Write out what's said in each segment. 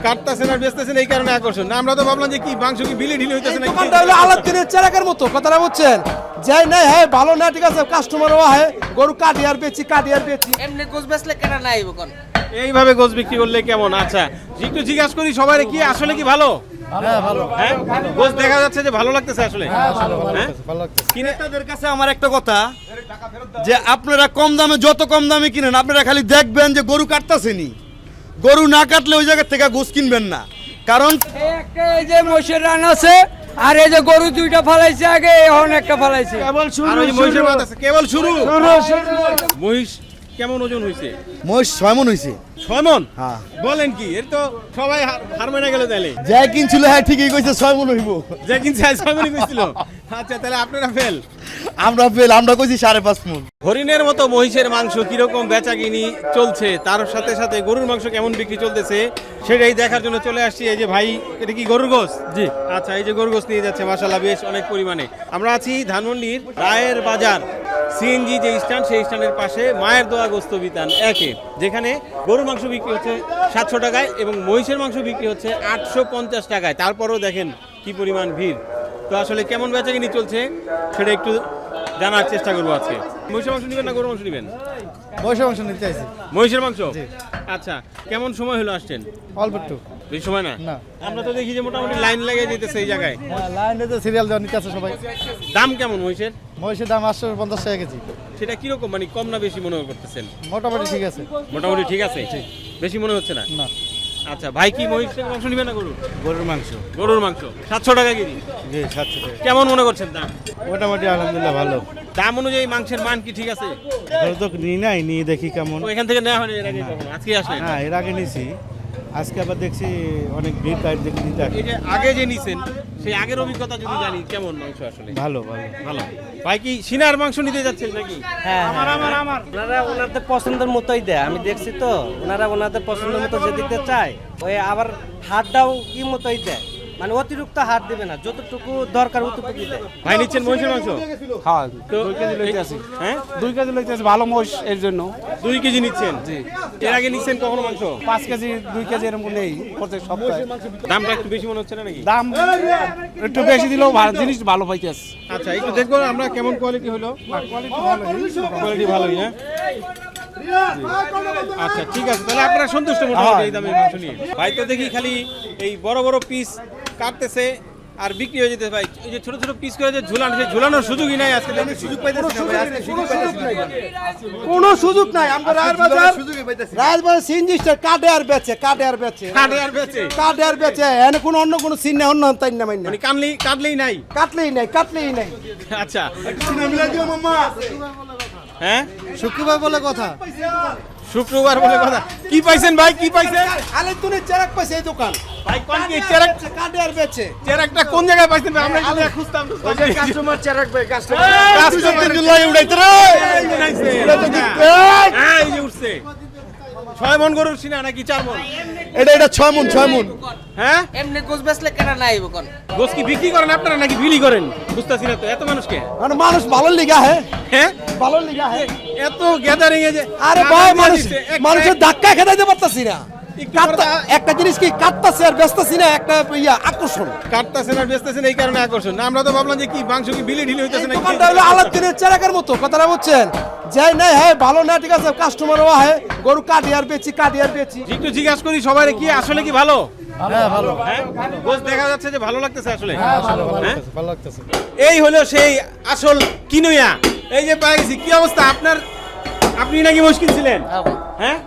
কাটতেছেন আর বেচতেছেন এই কারণে আকর্ষণ না, আমরা তো ভাবলাম যে কি মাংস কি বিলি ঢিলি হইতেছে না। দোকানটা হলো আলাদিনের চেরাকের মতো, কথাটা বুঝছেন? যাই নাই হ্যাঁ ভালো না ঠিক আছে, কাস্টমারও হয়, গরু কাটিয়ার বেচি এমনি গোছ বেচলে কেনা নাই কোন এইভাবে গোছ বিক্রি করলে কেমন? আচ্ছা একটু জিজ্ঞাসা করি সবাই কি আসলে কি ভালো? হ্যাঁ ভালো। হ্যাঁ গোছ দেখা যাচ্ছে যে ভালো লাগতেছে আসলে। হ্যাঁ ক্রেতাদের কাছে আমার একটা কথা, যে আপনারা কম দামে, যত কম দামে কিনেন, আপনারা খালি দেখবেন যে গরু কাটতাছেনি, গরু না কাটলে ওই জায়গা থেকে গোছ কিনবেন না। কারণ এই যে মহিষের রান আছে আর এই যে গরু দুইটা ফালাইছে, আগে এখন একটা ফালাইছে। কেবল শুরু, আর ওই মহিষের বাত আছে, কেবল শুরু। মহিষ কেমন ওজন হইছে? মহিষ 6 মণ হয়েছে। 6 মণ? হ্যাঁ। বলেন কি, এর তো সবাই হার মেনে গেল তাহলে। যা কিনছিল হ্যাঁ ঠিকই কইছে 6 মণ হইব। যে কিনছে 6 মণই কইছিল। আচ্ছা তাহলে আপনারা ফেল। আমরা কইছি 5.5 মণ। হরিণের মতো মহিষের মাংস কিরকম বেচাকিনি চলছে, তার সাথে সাথে গরুর মাংস কেমন বিক্রি চলতেছে সেটাই দেখার জন্য চলে আসছি। এই যে ভাই, এটা কি গরুর গোশ? জি। আচ্ছা এই যে গরুর গোশ নিয়ে যাচ্ছে মাশাআল্লাহ বেশ অনেক পরিমাণে। আমরা আছি ধানমন্ডির রায়ের বাজার সিএনজি যে স্ট্যান্ড, সেই স্ট্যান্ডের পাশে মায়ের দোয়া গোস্ত বিতান একে, যেখানে গরুর মাংস বিক্রি হচ্ছে 700 টাকায় এবং মহিষের মাংস বিক্রি হচ্ছে 850 টাকায়। তারপরেও দেখেন কি পরিমাণ ভিড়। তো আসলে কেমন বেচাকিনি চলছে সেটা একটু জানার চেষ্টা করবো আজকে। মহিষের মাংস নেবেন না গরুর মাংস নেবেন? মহিষের মাংস নিতে চাইছি। মহিষের মাংস? আচ্ছা কেমন সময় হলো আসছেন? অল্প একটু। বেশি সময় না? না। আমরা তো দেখি যে মোটামুটি লাইন লেগে যেতেছে এই জায়গায়। হ্যাঁ লাইনে তো সিরিয়াল দেওয়া নিতে আছে সবাই। দাম কেমন মহিষের? মহিষের দাম 850 টাকা কেজি। সেটা কিরকম, মানে কম না বেশি মনে করতেছেন? মোটামুটি ঠিক আছে। মোটামুটি ঠিক আছে, বেশি মনে হচ্ছে না? না। আচ্ছা ভাই কি মহিষের মাংস নেবেন না গরুর? গরুর মাংস। গরুর মাংস 700 টাকা কেজি। জি 700 টাকা। কেমন মনে করছেন দাম? মোটামুটি আলহামদুলিল্লাহ ভালো। দাম অনুযায়ী মাংসের মান কি ঠিক আছে? গরু তো নিই নাই, নিয়ে দেখি কেমন। ও এখান থেকে নেওয়া হয়নি এর আগে কখনো? আজকে আসলেন? হ্যাঁ এর আগে নিছি, আজকে আবার দেখছি অনেক ভিড় টাইট দেখে নিতে এই যে আগে যে নিছেন সেই আগের অভিজ্ঞতা যদি জানি কেমন মাংস আসলে? ভালো ভালো। ভালো। ভাই কি সিনার মাংস নিতে যাচ্ছেন নাকি? হ্যাঁ ওনারা ওনাদের পছন্দের মতোই দেয়, আমি দেখছি তো ওনারা ওনাদের পছন্দের মতো যে দিতে চায়, ওই আবার হাতটাও কি মতোই দেয়, মানে অতিরিক্ত হাত দেবে না, যতটুকু দরকার অতটুকু দেয়। ভাই নিচ্ছেন মহিষের মাংস? হ্যাঁ তো 2 কেজি লইতে আছি। হ্যাঁ 2 কেজি লইতে আছি, ভালো মহিষ এর জন্য। 2 কেজি নিচ্ছেন? জি। এর আগে নিচ্ছেন কখনো মাংস? 5 কেজি 2 কেজি এরকম নেই প্রত্যেক সপ্তাহে। দামটা একটু বেশি মনে হচ্ছে না নাকি? দাম একটু বেশি দিলেও জিনিস ভালো পাইতে আছে। আচ্ছা একটু দেখবো আমরা কেমন কোয়ালিটি হলো। কোয়ালিটি ভালোই না? আচ্ছা ঠিক আছে, তাহলে আপনারা সন্তুষ্ট মোটামুটি এই দামের মাংস নিয়ে? ভাই তো দেখি খালি এই বড় বড় পিস কাটতেছে আর বিক্রি হয়ে যেতে। ভাই এই যে ছোট ছোট পিস করে যে ঝুলানো, সেই ঝুলানোর সুযোগই নাই আজকে। সুযোগ পাইতেছি না ভাই, আজকে সুযোগ পাইতেছি না। কোনো সুযোগ নাই। আমরা রায়ের বাজার সিএনজি স্টার কাটে আর বেচে। কাটে আর বেচে? এনে কোনো অন্য কোনো সিন নেই, অন্য তাই না মাইনা। মানে কাটলেই নাই? কাটলেই নাই। আচ্ছা মিলাই দিও মাম্মা। হ্যাঁ শুক্রবার বলে কথা। শুক্রবার বলে কথা। কি পাইছেন ভাই, কি পাইছেন? আলেতুনের চেরাক পাইছে এই দোকান। ভাই কোন কি চেরাক? কাটে আর বেচে। চেরাকটা কোন জায়গায় পাইছেন ভাই? আমরা এখানে খুঁজতাম। কাস্টমার চেরাক ভাই, কাস্টমার। কাস্টমার জুলাই উড়াইতে রে। এই যে উঠছে। 6 মণ গরুর সিনা নাকি 4 মণ? এটা 6 মণ। হ্যাঁ এমনি গোছ বেচলে কেনা নাই কোন গোস কি বিক্রি করেন আপনারা নাকি বিলি করেন? বুঝতাছি না তো এত মানুষকে। মানে মানুষ ভালো লিগা হ্যাঁ, হ্যাঁ ভালো লিগা হ্যাঁ। এত গ্যাদারিং এ যে আরে ভাই মানুষের ধাক্কা খেদাইতে পারতাছি না। একটা জিনিস কি কাটতাছি আর বেচতাছি না, একটা আকর্ষণ। কাটতেছেন আর বেচতেছেন এই কারণে আকর্ষণ না, আমরা তো ভাবলাম যে কি মাংস কি বিলি ঢিলি হইতেছে নাকি? দোকানটা হলো আলাদিনের চেরাকের মতো, কথাটা বুঝছেন? যাই নাই হ্যাঁ ভালো না ঠিক আছে, কাস্টমারও হয়, গরু কাটিয়ার বেচি। একটু জিজ্ঞাসা করি সবাই কি আসলে কি ভালো? হ্যাঁ ভালো। হ্যাঁ গোস দেখা যাচ্ছে যে ভালো লাগতেছে আসলে। হ্যাঁ হ্যাঁ? ভালো লাগতেছে। এই হলো সেই আসল কিনুয়া। এই যে পাই গেছি। কি অবস্থা আপনার? আপনি নাকি মুশকিল ছিলেন? হ্যাঁ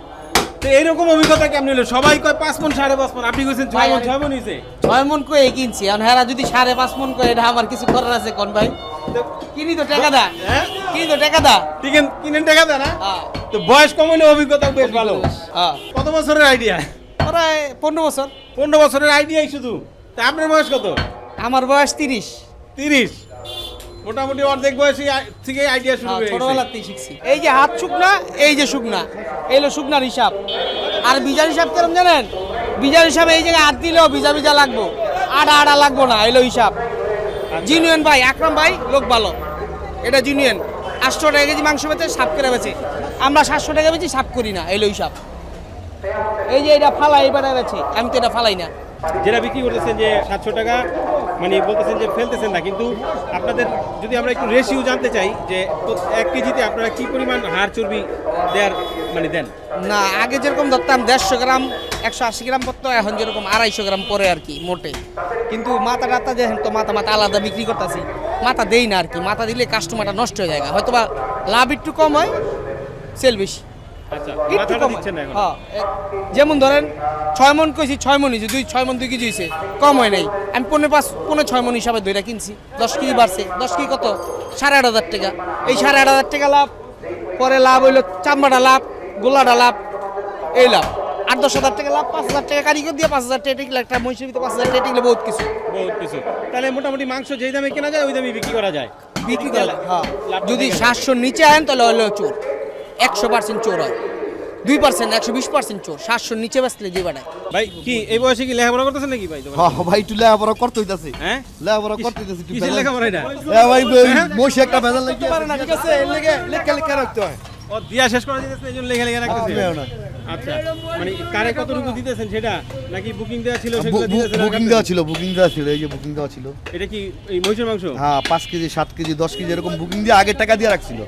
তো এইরকম অভিজ্ঞতা কেমন হলো? সবাই কয় 5 মণ 5.5 মণ, আপনি কইছেন 6 মণ হইছে। 6 মণ কই কিনছি, এখন হেরা যদি 5.5 মণ কই, এটা আমার কিছু করার আছে কোন ভাই? কিনি তো টাকা দা। হ্যাঁ কিনি তো টাকা দা। কিনেন টাকা দেন না? হ্যাঁ তো বয়স কম হলে অভিজ্ঞতা বেশ ভালো। হ্যাঁ কত বছরের আইডিয়া? প্রায় 15 বছর। 15 বছরের আইডিয়াই শুধু? তা আপনার বয়স কত? আমার বয়স 30। 30? মোটামুটি অর্ধেক বয়সে থেকে আইডিয়া শুরু হয়ে গেছে। ছোটবেলাতেই শিখছি। এই যে হাত শুকনা, এই যে শুকনা, এই হলো শুকনার হিসাব। আর বিজার হিসাব কেমন জানেন? বিজার হিসাব এই জায়গায় হাত দিলেও ভিজা লাগবো, আড়া লাগবো না, এলো হিসাব। জিনুয়েন ভাই, আকরাম ভাই লোক ভালো, এটা জিনুয়েন। 800 টাকা কেজি মাংস বেচে সাফ করে বেচে, আমরা 700 টাকা বেচি, সাফ করি না, এলো হিসাব। এই যে এটা ফালাই এবারে আছে, আমি তো এটা ফালাই না। যেটা বিক্রি করতেছেন যে 700 টাকা, মানে বলতেছেন যে ফেলতেছেন না, কিন্তু আপনাদের যদি আমরা একটু রেশিও জানতে চাই যে 1 কেজিতে আপনারা কি পরিমাণ হাড় চর্বি দেওয়ার মানে দেন? না, আগে যেরকম ধরতাম 150 গ্রাম 180 গ্রাম পড়তো, এখন যেরকম 250 গ্রাম পরে আর কি মোটে। কিন্তু মাথা টাতা যে তো মাথা আলাদা বিক্রি করতেছি, মাথা দেই না আর কি। মাথা দিলে কাস্টমারটা নষ্ট হয়ে যায়, হয়তো বা লাভ একটু কম হয়, সেল বেশি। আচ্ছা, একটু মাথাটা কম দিচ্ছেন না এখন? হ্যাঁ, যেমন ধরেন 6 মন কইছি, 6 মন হয়েছে, 6 মন 2 কেজি হয়েছে, কম হয় নাই। আমি 5.5 মন হিসাবে ধরে কিনছি, 10 কেজি বাড়ছে। 10 কেজি কত? 8,500 টাকা। এই 8,500 টাকা লাভ, পরে লাভ হইলো চামড়াটা লাভ, গোলাটা লাভ, এই লাভ। 8-10 হাজার টাকা লাভ, 5,000 টাকা কারিগর দিয়ে 5,000 টাকা টিকলে, একটা মহিষের ভিতরে 5,000 টাকা টিকলে বহুত কিছু বহুত কিছু। তাহলে মোটামুটি মাংস যেই দামে কেনা যায় ওই দামে বিক্রি করা যায়। বিক্রি করে। হ্যাঁ, যদি 700 নিচে আনেন তাহলে হলো চোর, 100% চোর হয়। 2% 120% চোর, 700 নিচে বেচলে যে বাড়ায়। ভাই কি এই বয়সে কি লেখাপড়া করতেছেন নাকি ভাই? হ্যাঁ ভাই, একটু লেখাপড়া করতে হইতাছে। হ্যাঁ, লেখাপড়া করতে হইতাছে একটু। কিসের লেখাপড়া এটা? ভাই বসে একটা ভেজাল লাগিয়ে পারে না, ঠিক আছে? এর লেগে লেখা রাখতে হয়। ও দিয়া শেষ করে দিতেছেন, এই জন্য লেখা রাখতেছেন। হ্যাঁ, না। আচ্ছা, মানে কারে কতটুকু দিতেছেন সেটা, নাকি বুকিং দেওয়া ছিল সেগুলো দিতেছেন? আর বুকিং দেওয়া ছিল, বুকিং দেওয়া ছিল, এই যে বুকিং দেওয়া ছিল। এটা কি এই মহিষের মাংস? হ্যাঁ, 5 কেজি 7 কেজি 10 কেজি এরকম বুকিং দিয়ে আগে টাকা দিয়ে রাখছিল।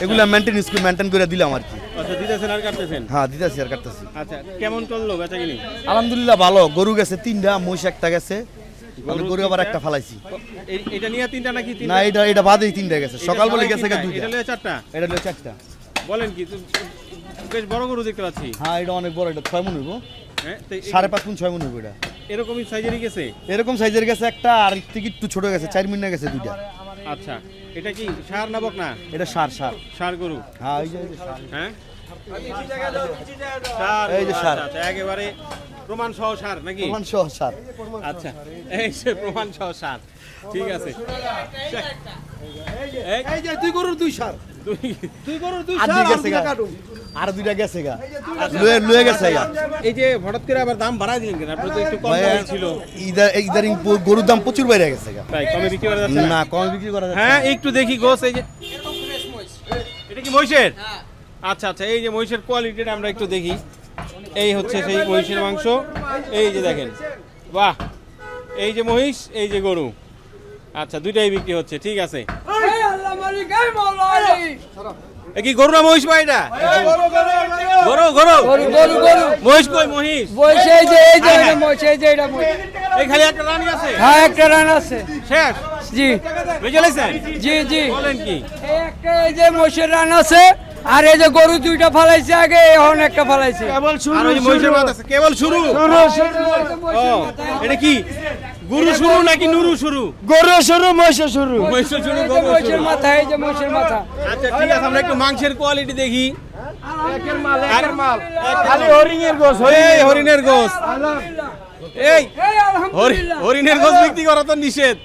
এগুলা মেনটেন করে দিলাম আর কি। আচ্ছা, দিতেছেন আর কাটতেছেন? হ্যাঁ, দিতেছি আর কাটতেছি। আচ্ছা, কেমন চললো বেচা কিনি? আলহামদুলিল্লাহ ভালো। গরু গেছে 3টা, মহিষ একটা গেছে, গরু আবার একটা ফালাইছি। এটা নিয়ে 3টা নাকি 3টা? না, এটা বাদেই 3টা গেছে। সকাল বলে গেছে 2টা, এটা লয়ে 4টা। এটা হলো 4টা। বলেন কি, বেশ বড় গরু দেখতে পাচ্ছি। হ্যাঁ, এটা অনেক বড়, এটা 6 মণ হইব। হ্যাঁ, তো 5.5 মণ 6 মণ হইব। এটা এরকমই সাইজেরই গেছে? এরকম সাইজের গেছে একটা, আর এর থেকে একটু ছোট গেছে, 4 মণ গেছে 2টা। আচ্ছা, এটা কি ষাঁড় না বকনা? এটা সার। ষাঁড় গরু। হ্যাঁ, এই যে ষাঁড়। হ্যাঁ, ষাঁড় এই যে গরু, ষাঁড়। আচ্ছা, আচ্ছা, একেবারে প্রমাণ সহ ষাঁড় নাকি? প্রমাণ সহ সার। আচ্ছা, এই যে প্রমাণ সহ ষাঁড়, ঠিক আছে। এই যে 2 গরুর 2 সার, দুই- 2 গরুর 2 আর সার, 2 আর গেছে 2টা গা, কাটুন। আর 2টা গেছে গা, লয়ে গেছে গা। এই যে হঠাৎ করে আবার দাম বাড়াই দিলেন কেন? আপনার তো একটু কম দামে ছিল। ইদারিং গরুর দাম প্রচুর বাইরে গেছে গা। তাই কমে বিক্রি করা যাচ্ছে না? না, কম বিক্রি করা যাচ্ছে হ্যাঁ, না। একটু দেখি গোস। এই যে এটা কি মহিষের? আচ্ছা আচ্ছা, এই যে মহিষের কোয়ালিটিটা আমরা একটু দেখি। এই হচ্ছে সেই মহিষের মাংস। এই যে দেখেন, বাহ, এই যে মহিষ, এই যে গরু। আচ্ছা, দুইটাই বিক্রি হচ্ছে, ঠিক আছে। এ কি গরু না মহিষ ভাই? এটা গরু। মহিষ কই? মহিষ এই খালি একটা রানী আছে? হ্যাঁ, একটা রান আছে। শেষ? জি বুঝে লাইছেন? জি। বলেন কি? একটা এই যে মোষের রান আছে, আর এই যে গরু 2টা ফালাইছে আগে, এখন একটা ফালাইছে। আর ওই যে মহিষের মাথা আছে, কেবল শুরু। ও, এটা কি গুরু শুরু নাকি নুরু শুরু? গরু শুরু, মহিষের শুরু। মহিষ শুরু, গরু শুরু। মোষের মাথা, এই যে মোষের মাথা। আচ্ছা, ঠিক আছে, আমরা একটু মাংসের কোয়ালিটি দেখি। খালি হরিণের গোস। এই হরিণের গোস, এই হরিণের গোস বিক্রি করা তো নিষেধ।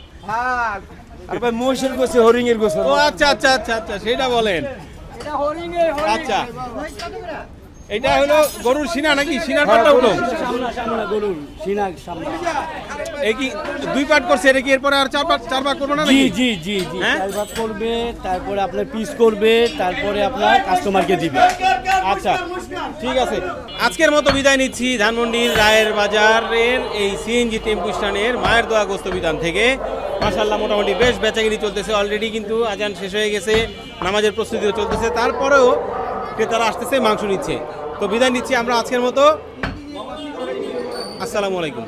মোষের গোসে হরিণের গোস। ও আচ্ছা আচ্ছা আচ্ছা আচ্ছা, সেটা বলেন। আচ্ছা, এটা হলো গরুর সিনা নাকি? সিনার পাটটা হলো গরুর সিনা সামনে। এই কি 2 পাট করছে? এটা কি এরপরে আর 4 পাট করবো না নাকি? জি হ্যাঁ? চালভাগ করবে, তারপরে আপনার পিস করবে, তারপরে আপনার কাস্টমারকে দিবে। আচ্ছা, ঠিক আছে। আজকের মতো বিদায় নিচ্ছি ধানমন্ডির রায়ের বাজারের এই সিএনজি টেম্পু স্ট্যান্ডের মায়ের দোয়া গোস্ত বিধান থেকে। মাশাআল্লাহ, মোটামুটি বেশ বেচাকিনি চলতেছে। অলরেডি কিন্তু আজান শেষ হয়ে গেছে, নামাজের প্রস্তুতিও চলতেছে। তারপরেও ক্রেতারা আসতেছে, মাংস নিচ্ছে। তো বিদায় নিচ্ছি আমরা আজকের মতো। আসসালামু আলাইকুম।